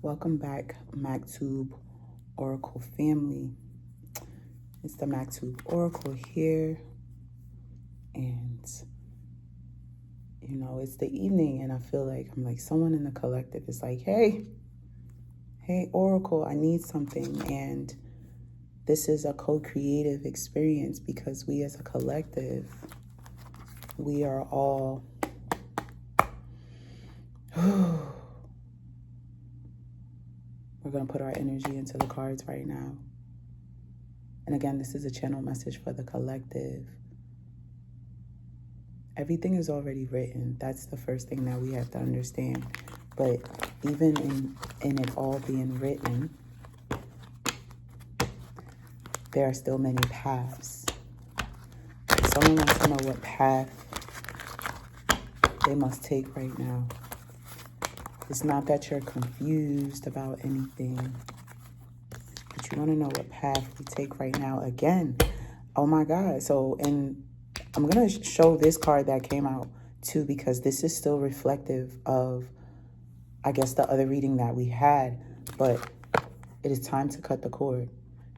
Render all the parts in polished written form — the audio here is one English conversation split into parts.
Welcome back, Maktub Oracle family. It's the Maktub Oracle here. And, it's the evening and I feel like I'm like someone in the collective is like, hey, Oracle, I need something. And this is a co-creative experience because we as a collective, we are all... We're going to put our energy into the cards right now. And again, this is a channel message for the collective. Everything is already written. That's the first thing that we have to understand. But even in it all being written, there are still many paths. Someone wants to know what path they must take right now. It's not that you're confused about anything, but you want to know what path we take right now. Again, oh my God. So, and I'm going to show this card that came out too, because this is still reflective of, I guess, the other reading that we had, but it is time to cut the cord.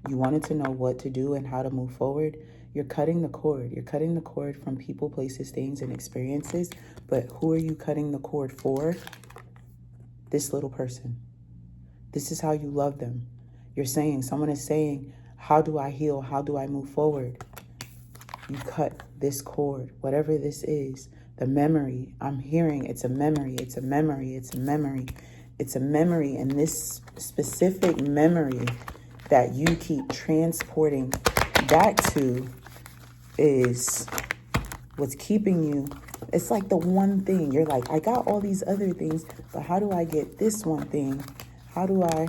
You wanted to know what to do and how to move forward. You're cutting the cord. You're cutting the cord from people, places, things, and experiences. But who are you cutting the cord for? This little person. This is how you love them. You're saying, someone is saying, how do I heal? How do I move forward? You cut this cord, whatever this is, the memory. I'm hearing it's a memory. It's a memory. It's a memory. It's a memory. And this specific memory that you keep transporting back to is what's keeping you. It's like the one thing. You're like, I got all these other things, but how do I get this one thing? How do I?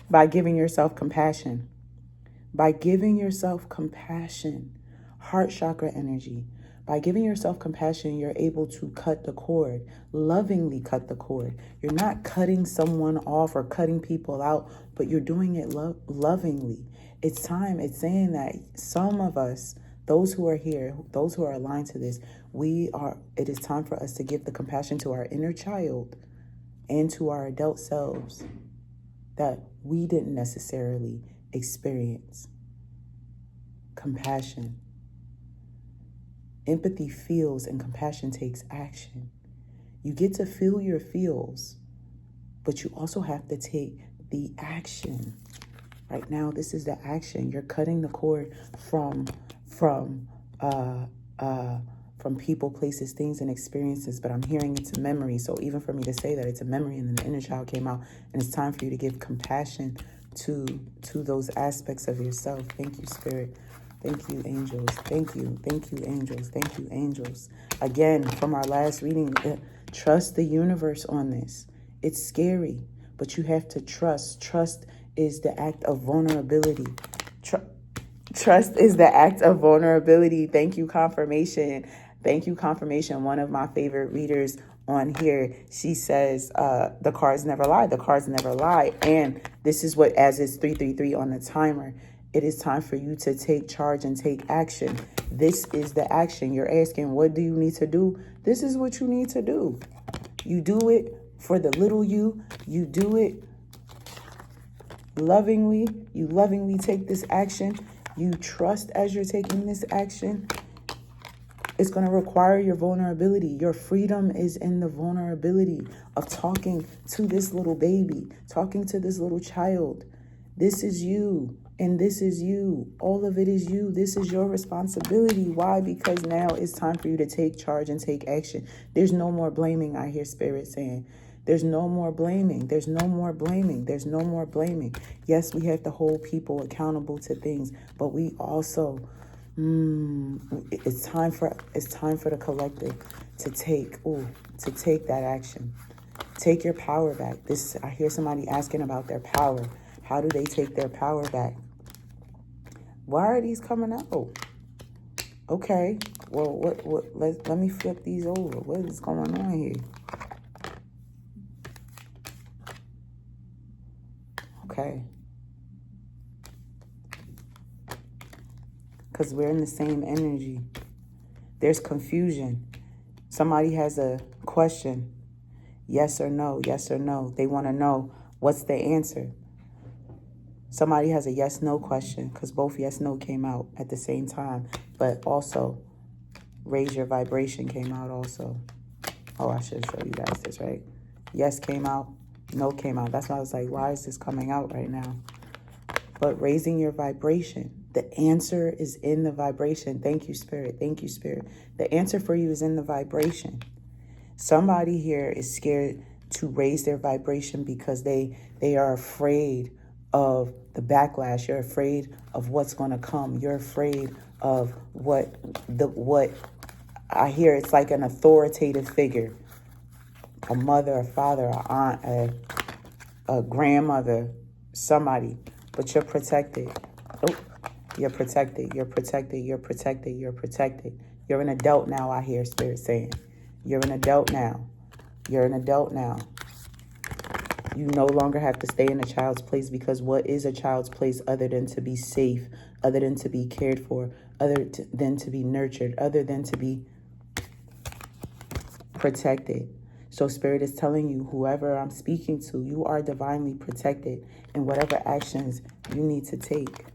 By giving yourself compassion. By giving yourself compassion. Heart chakra energy. By giving yourself compassion, you're able to cut the cord, lovingly cut the cord. You're not cutting someone off or cutting people out, but you're doing it lovingly. It's time. It's saying that some of us, those who are here, those who are aligned to this, it is time for us to give the compassion to our inner child and to our adult selves that we didn't necessarily experience. Compassion. Empathy feels and compassion takes action. You get to feel your feels, but you also have to take the action. Right now, this is the action. You're cutting the cord from people, places, things, and experiences, but I'm hearing it's a memory. So even for me to say that it's a memory and then the inner child came out, and it's time for you to give compassion to those aspects of yourself. Thank you, Spirit. Thank you, angels. Thank you, angels. Thank you, angels. Again, from our last reading, trust the universe on this. It's scary, but you have to trust. Trust is the act of vulnerability. Trust is the act of vulnerability. Thank you, confirmation. Thank you, confirmation. One of my favorite readers on here, she says, the cards never lie. The cards never lie. And this is what, as it's 333 on the timer, it is time for you to take charge and take action. This is the action. You're asking, what do you need to do? This is what you need to do. You do it for the little you. You do it lovingly. You lovingly take this action. You trust as you're taking this action. It's going to require your vulnerability. Your freedom is in the vulnerability of talking to this little baby, talking to this little child. This is you. And this is you. All of it is you. This is your responsibility. Why? Because now it's time for you to take charge and take action. There's no more blaming, I hear Spirit saying. There's no more blaming. There's no more blaming. There's no more blaming. Yes, we have to hold people accountable to things, but we also, it's time for the collective to take that action. Take your power back. I hear somebody asking about their power. How do they take their power back? Why are these coming out? Okay, well, let me flip these over. What is going on here? Okay. Because we're in the same energy. There's confusion. Somebody has a question. Yes or no, yes or no. They want to know what's the answer. Somebody has a yes-no question because both yes-no came out at the same time. But also, raise your vibration came out also. Oh, I should show you guys this, right? Yes came out, no came out. That's why I was like, why is this coming out right now? But raising your vibration. The answer is in the vibration. Thank you, Spirit. Thank you, Spirit. The answer for you is in the vibration. Somebody here is scared to raise their vibration because they are afraid of the backlash. You're afraid of what's going to come. You're afraid of what I hear. It's like an authoritative figure, a mother, a father, an aunt, a grandmother, somebody. But you're protected. Oh, you're protected. You're protected. You're protected. You're protected. You're an adult now, I hear Spirit saying. You're an adult now. You're an adult now. You no longer have to stay in a child's place, because what is a child's place other than to be safe, other than to be cared for, than to be nurtured, other than to be protected. So Spirit is telling you, whoever I'm speaking to, you are divinely protected in whatever actions you need to take.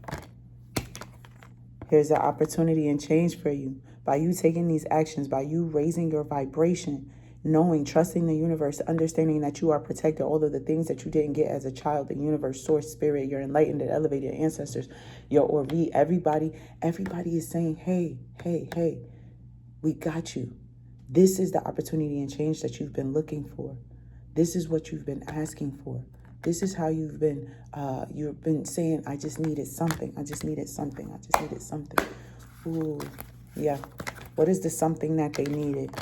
Here's an opportunity and change for you. By you taking these actions, by you raising your vibration, knowing, trusting the universe, understanding that you are protected, all of the things that you didn't get as a child, the universe, source, spirit, your enlightened and elevated ancestors, your Ori, everybody is saying, hey, we got you. This is the opportunity and change that you've been looking for. This is what you've been asking for. This is how you've been saying, I just needed something. I just needed something. I just needed something. Ooh, yeah. What is the something that they needed?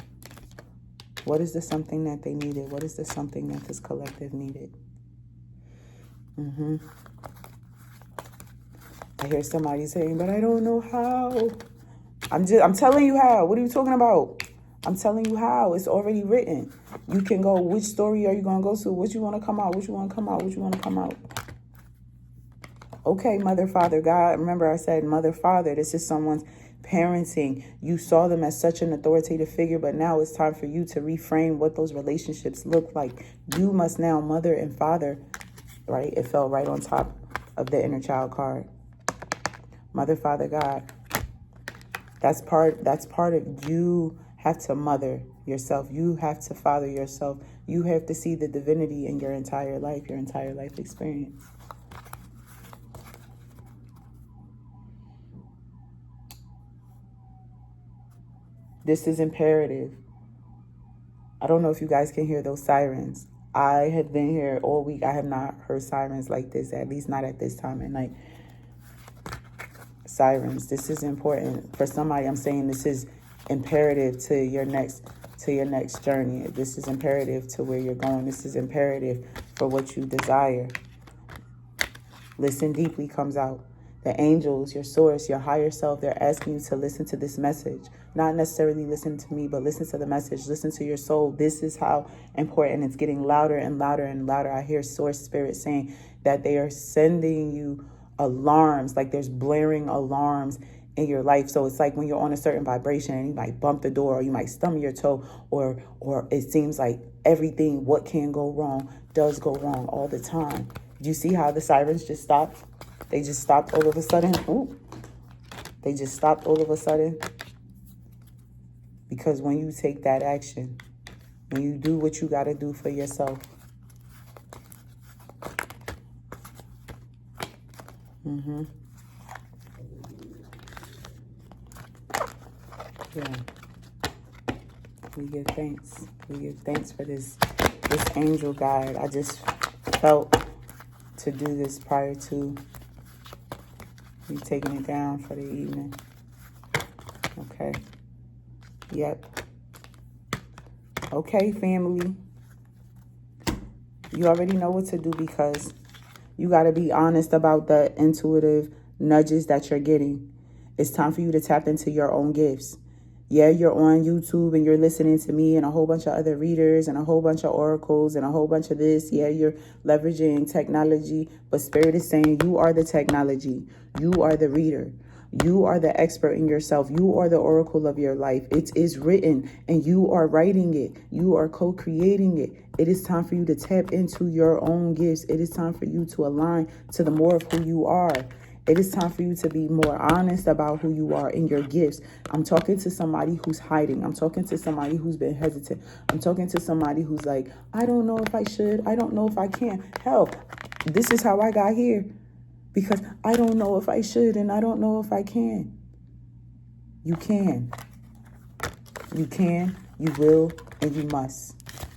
What is the something that they needed? What is the something that this collective needed? I hear somebody saying, but I don't know how. I'm telling you how. What are you talking about? I'm telling you how. It's already written. You can go, which story are you going to go to? What you want to come out? What you want to come out? What you want to come out? Okay, Mother, Father, God. Remember I said Mother, Father. This is someone's parenting. You saw them as such an authoritative figure, but now it's time for you to reframe what those relationships look like. You must now, Mother and Father, right? It fell right on top of the inner child card. Mother, Father, God. That's part of you. Have to mother yourself. You have to father yourself. You have to see the divinity in your entire life experience. This is imperative. I don't know if you guys can hear those sirens. I have been here all week. I have not heard sirens like this, at least not at this time at night. Sirens. This is important for somebody. I'm saying this is imperative to your next journey. This is imperative to where you're going. This is imperative for what you desire. Listen deeply comes out. The angels, your source, your higher self, they're asking you to listen to this message. Not necessarily listen to me, but listen to the message. Listen to your soul. This is how important. It's getting louder and louder and louder. I hear source spirit saying that they are sending you alarms, like there's blaring alarms in your life. So it's like when you're on a certain vibration and you might bump the door, or you might stumble your toe, or it seems like everything, what can go wrong, does go wrong all the time. Do you see how the sirens just stopped? They just stopped all of a sudden. Ooh. They just stopped all of a sudden. Because when you take that action, when you do what you got to do for yourself, yeah. We give thanks. We give thanks for this angel guide. I just felt to do this prior to you taking it down for the evening. Okay. Yep. Okay, family. You already know what to do, because you got to be honest about the intuitive nudges that you're getting. It's time for you to tap into your own gifts. Yeah, you're on YouTube and you're listening to me and a whole bunch of other readers and a whole bunch of oracles and a whole bunch of this. Yeah, you're leveraging technology, but Spirit is saying you are the technology. You are the reader. You are the expert in yourself. You are the oracle of your life. It is written and you are writing it. You are co-creating it. It is time for you to tap into your own gifts. It is time for you to align to the more of who you are. It is time for you to be more honest about who you are and your gifts. I'm talking to somebody who's hiding. I'm talking to somebody who's been hesitant. I'm talking to somebody who's like, I don't know if I should. I don't know if I can. Hell, this is how I got here. Because I don't know if I should and I don't know if I can. You can. You can, you will, and you must.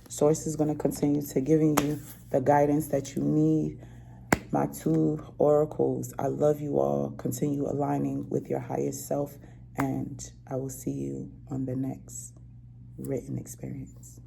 Source is going to continue to giving you the guidance that you need. Maktub, oracles, I love you all. Continue aligning with your highest self, and I will see you on the next written experience.